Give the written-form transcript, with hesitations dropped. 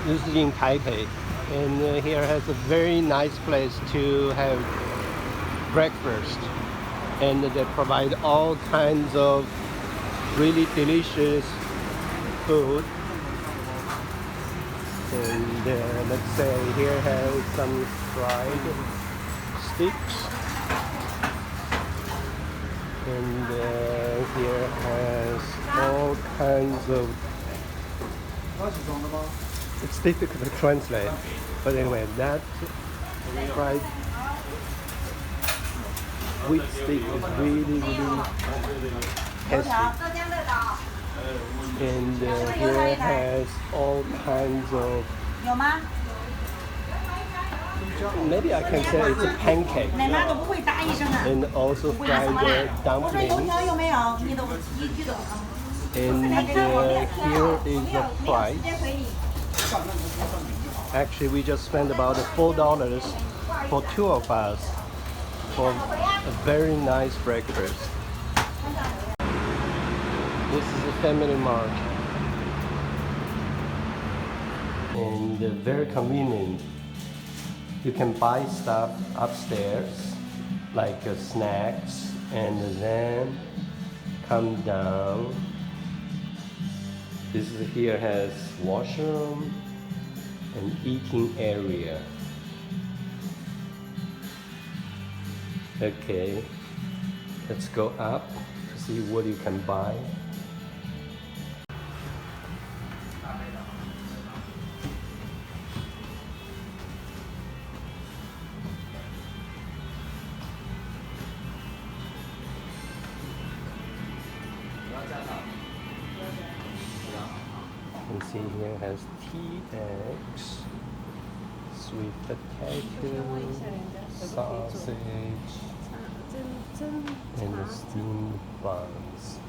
This is in Taipei, and here has a very nice place to have breakfast, and they provide all kinds of really delicious food. And let's say here has some fried sticks, and here has all kinds of. It's difficult to translate, but anyway, that fried wheat stick is really tasty. And here has all kinds of, maybe I can say it's a pancake, and also fried dumplings. And here is the price. Actually, we just spent about $4 for two of us for a very nice breakfast. This is a family mart, and very convenient. You can buy stuff upstairs like snacks, and then come down. This here has washroom and eating area. Okay, let's go up to see what you can buy. You can see here has tea eggs, sweet potato, sausage, and steamed buns.